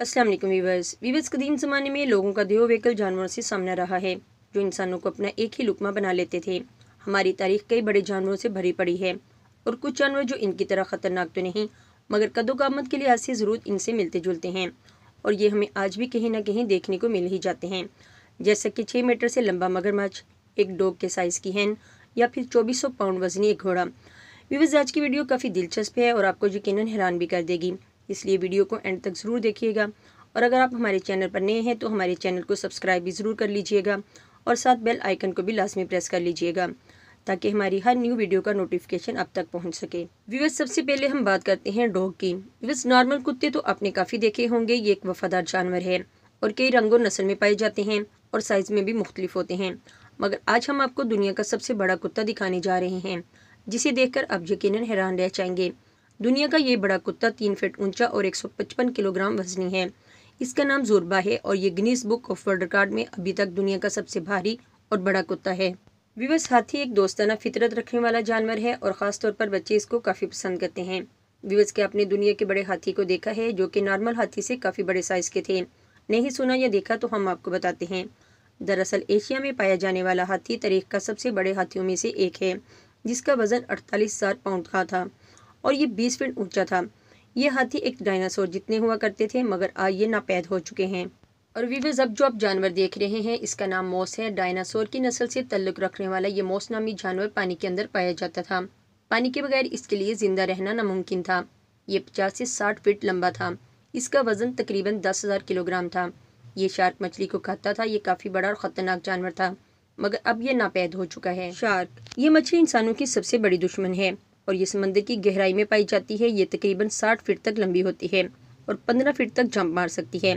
अस्सलाम वालेकुम वीवर्स कदीम ज़माने में लोगों का देहो व्हीकल जानवरों से सामना रहा है जो इंसानों को अपना एक ही लुकमा बना लेते थे। हमारी तारीख कई बड़े जानवरों से भरी पड़ी है और कुछ जानवर जो इनकी तरह ख़तरनाक तो नहीं मगर कद्दोकामत के लिहाज से ज़रूर इनसे मिलते जुलते हैं और ये हमें आज भी कहीं ना कहीं देखने को मिल ही जाते हैं, जैसा कि 6 मीटर से लंबा मगरमच्छ, एक डॉग के साइज़ की हैन या फिर 2400 पाउंड वजनी एक घोड़ा। व्यूअर्स, आज की वीडियो काफ़ी दिलचस्प है और आपको यकीनन हैरान भी कर देगी, इसलिए वीडियो को एंड तक ज़रूर देखिएगा। और अगर आप हमारे चैनल पर नए हैं तो हमारे चैनल को सब्सक्राइब भी ज़रूर कर लीजिएगा और साथ बेल आइकन को भी लाजमी प्रेस कर लीजिएगा ताकि हमारी हर न्यू वीडियो का नोटिफिकेशन आप तक पहुंच सके। व्यूअर्स, सबसे पहले हम बात करते हैं डॉग की। व्यूअर्स, नॉर्मल कुत्ते तो आपने काफ़ी देखे होंगे, ये एक वफादार जानवर है और कई रंगों नस्ल में पाए जाते हैं और साइज़ में भी मुख्तलिफ होते हैं। मगर आज हम आपको दुनिया का सबसे बड़ा कुत्ता दिखाने जा रहे हैं जिसे देखकर आप यकीनन हैरान रह जाएंगे। दुनिया का ये बड़ा कुत्ता 3 फीट ऊंचा और 155 किलोग्राम वजनी है। इसका नाम ज़ुरबा है और ये Guinness book of world record में अभी तक दुनिया का सबसे भारी और बड़ा कुत्ता है। व्यूअर्स, हाथी एक दोस्ताना फितरत रखने वाला जानवर है और ख़ास तौर पर बच्चे इसको काफ़ी पसंद करते हैं। व्यूअर्स, के आपने दुनिया के बड़े हाथी को देखा है जो कि नॉर्मल हाथी से काफ़ी बड़े साइज़ के थे? नहीं सुना या देखा तो हम आपको बताते हैं। दरअसल एशिया में पाया जाने वाला हाथी तारीख का सबसे बड़े हाथियों में से एक है जिसका वज़न 48,000 पाउंड का था और ये 20 फीट ऊंचा था। ये हाथी एक डायनासोर जितने हुआ करते थे मगर आज ये नापैद हो चुके हैं। और व्यूअर्स, अब जो आप जानवर देख रहे हैं इसका नाम मोस है। डायनासोर की नस्ल से ताल्लुक़ रखने वाला ये मोस नामी जानवर पानी के अंदर पाया जाता था। पानी के बगैर इसके लिए ज़िंदा रहना नामुमकिन था। ये 50 से 60 फीट लंबा था। इसका वज़न तकरीबन 10,000 किलोग्राम था। ये शार्क मछली को खाता था। ये काफ़ी बड़ा और ख़तरनाक जानवर था मगर अब ये नापैद हो चुका है। शार्क, ये मछली इंसानों की सबसे बड़ी दुश्मन है और ये समंदर की गहराई में पाई जाती है। ये तकरीबन 60 फीट तक लंबी होती है और 15 फीट तक जंप मार सकती है।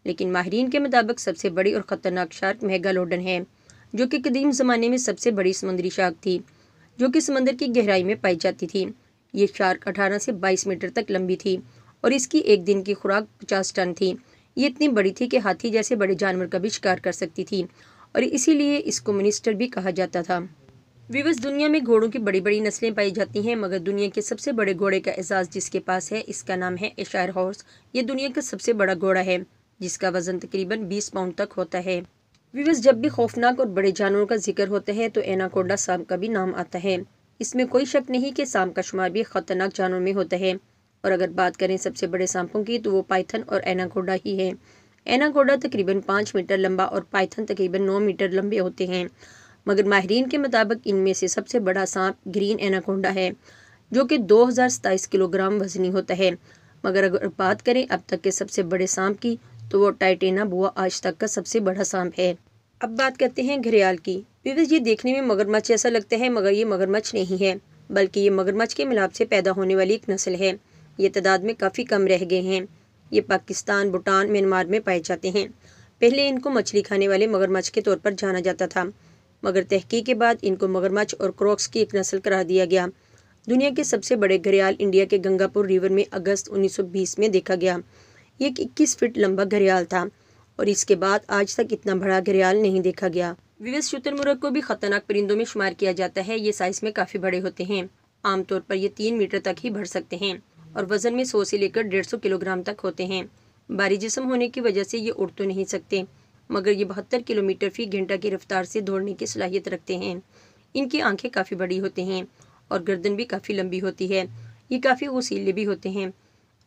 लेकिन माहिरीन के मुताबिक सबसे बड़ी और ख़तरनाक शार्क मेगालोडन है जो कि कदीम ज़माने में सबसे बड़ी समुद्री शार्क थी जो कि समंदर की गहराई में पाई जाती थी। ये शार्क 18 से 22 मीटर तक लंबी थी और इसकी एक दिन की खुराक 50 टन थी। ये इतनी बड़ी थी कि हाथी जैसे बड़े जानवर का भी शिकार कर सकती थी और इसीलिए इसको मॉन्स्टर भी कहा जाता था। व्यूअर्स, दुनिया में घोड़ों की बड़ी बड़ी नस्लें पाई जाती हैं मगर दुनिया के सबसे बड़े घोड़े का एजाज़ जिसके पास है इसका नाम है एशायर हॉर्स। ये दुनिया का सबसे बड़ा घोड़ा है जिसका वजन तकरीबन 20 पाउंड तक होता है। व्यूअर्स, जब भी खौफनाक और बड़े जानवरों का जिक्र होता है तो एनाकोंडा सांप का भी नाम आता है। इसमें कोई शक नहीं कि सांप का शुमार भी खतरनाक जानवरों में होता है और अगर बात करें सबसे बड़े सांपों की तो वो पाइथन और एनाकोंडा ही है। एनाकोंडा तकरीबन 5 मीटर लंबा और पाइथन तकरीबन 9 मीटर लंबे होते हैं मगर माहिरीन के मुताबिक इनमें से सबसे बड़ा सांप ग्रीन एनाकोंडा है जो कि 2027 किलोग्राम वजनी होता है। मगर अगर बात करें अब तक के सबसे बड़े सांप की तो वो टाइटेना बुआ आज तक का सबसे बड़ा सांप है। अब बात करते हैं घड़ियाल की। व्यूअर्स, ये देखने में मगरमच्छ जैसा लगता है मगर ये मगरमच्छ नहीं है बल्कि ये मगरमच्छ के मिलाप से पैदा होने वाली एक नस्ल है। ये तादाद में काफ़ी कम रह गए हैं। ये पाकिस्तान, भूटान, म्यांमार में पाए जाते हैं। पहले इनको मछली खाने वाले मगरमच्छ के तौर पर जाना जाता था मगर तहकीक के बाद इनको मगरमच्छ और क्रॉक्स की एक नस्ल करार दिया गया। दुनिया के सबसे बड़े घड़ियाल इंडिया के गंगापुर रिवर में अगस्त 1920 में देखा गया। ये 21 फीट लंबा घड़ियाल था और इसके बाद आज तक इतना बड़ा घड़ियाल नहीं देखा गया। व्यूअर्स, शुतुरमुर्ग को भी खतरनाक परिंदों में शुमार किया जाता है। ये साइज में काफ़ी बड़े होते हैं। आमतौर पर ये 3 मीटर तक ही बढ़ सकते हैं और वज़न में 100 से लेकर 150 किलोग्राम तक होते हैं। भारी जिस्म होने की वजह से ये उड़ तो नहीं सकते मगर ये 72 किलोमीटर फी घंटा की रफ्तार से दौड़ने की सलाहियत रखते हैं। इनकी आंखें काफ़ी बड़ी होती हैं और गर्दन भी काफ़ी लंबी होती है। ये काफ़ी वसीले भी होते हैं।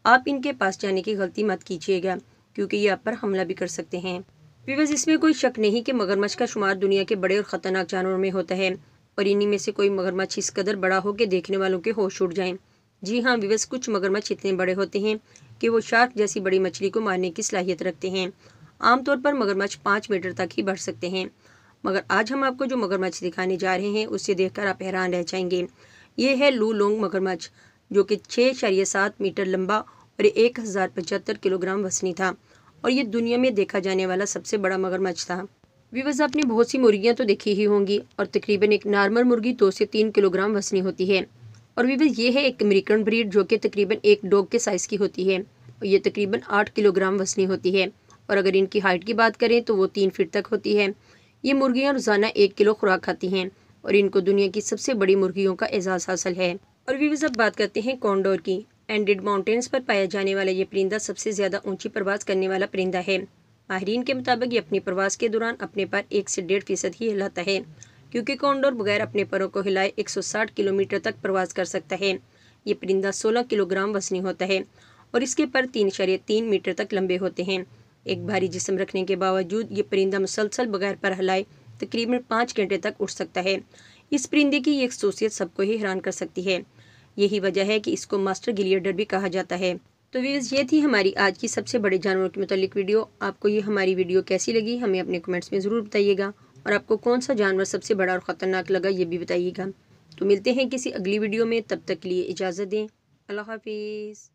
आप इनके पास जाने की गलती मत कीजिएगा क्योंकि ये आप पर हमला भी कर सकते हैं। व्यूअर्स, इसमें कोई शक नहीं कि मगरमच्छ का शुमार दुनिया के बड़े और ख़तरनाक जानवरों में होता है और इन्हीं में से कोई मगरमच्छ इस कदर बड़ा हो कि देखने वालों के होश उड़ जाएं। जी हाँ व्यूअर्स, कुछ मगरमच्छ इतने बड़े होते हैं कि वो शार्क जैसी बड़ी मछली को मारने की सलाहियत रखते हैं। आमतौर पर मगरमच्छ 5 मीटर तक ही बढ़ सकते हैं मगर आज हम आपको जो मगरमच्छ दिखाने जा रहे हैं उससे देखकर आप हैरान रह जाएंगे। ये है लू लोंग मगरमच्छ जो कि 6.7 मीटर लंबा और 1075 किलोग्राम वजनी था और ये दुनिया में देखा जाने वाला सबसे बड़ा मगरमच्छ था। व्यूअर्स, आपने बहुत सी मुर्गियाँ तो देखी ही होंगी और तकरीबन एक नॉर्मल मुर्गी 2 से 3 किलोग्राम वजनी होती है। और व्यूअर्स, ये है एक अमेरिकन ब्रीड जो कि तकरीबन एक डॉग के साइज़ की होती है और ये तकरीबन 8 किलोग्राम वजनी होती है और अगर इनकी हाइट की बात करें तो वो 3 फीट तक होती है। ये मुर्गियाँ रोज़ाना 1 किलो खुराक खाती हैं और इनको दुनिया की सबसे बड़ी मुर्गियों का एजाज़ हासिल है। और व्यूअर्स, अब बात करते हैं कॉन्डोर की। एंडेड माउंटेन्स पर पाया जाने वाला ये परिंदा सबसे ज़्यादा ऊंची प्रवास करने वाला परिंदा है। माहिरीन के मुताबिक ये अपनी प्रवास के दौरान अपने पर 1 से 1.5% ही हिलाता है, क्योंकि कॉन्डोर बगैर अपने परों को हिलाए 160 किलोमीटर तक प्रवास कर सकता है। ये परिंदा 16 किलोग्राम वजनी होता है और इसके पर 3.3 मीटर तक लंबे होते हैं। एक भारी जिस्म रखने के बावजूद ये परिंदा मुसलसल बगैर पर हिलाए तकरीबन 5 घंटे तक उड़ सकता है। इस परिंदे की ये खसूसियत सबको ही हैरान कर सकती है। यही वजह है कि इसको मास्टर गिलियर्डर भी कहा जाता है। तो व्यूअर्स, ये थी हमारी आज की सबसे बड़े जानवरों के मुतालिक वीडियो। आपको ये हमारी वीडियो कैसी लगी हमें अपने कमेंट्स में ज़रूर बताइएगा, और आपको कौन सा जानवर सबसे बड़ा और ख़तरनाक लगा ये भी बताइएगा। तो मिलते हैं किसी अगली वीडियो में, तब तक के लिए इजाज़त दें। अल्लाह हाफिज़।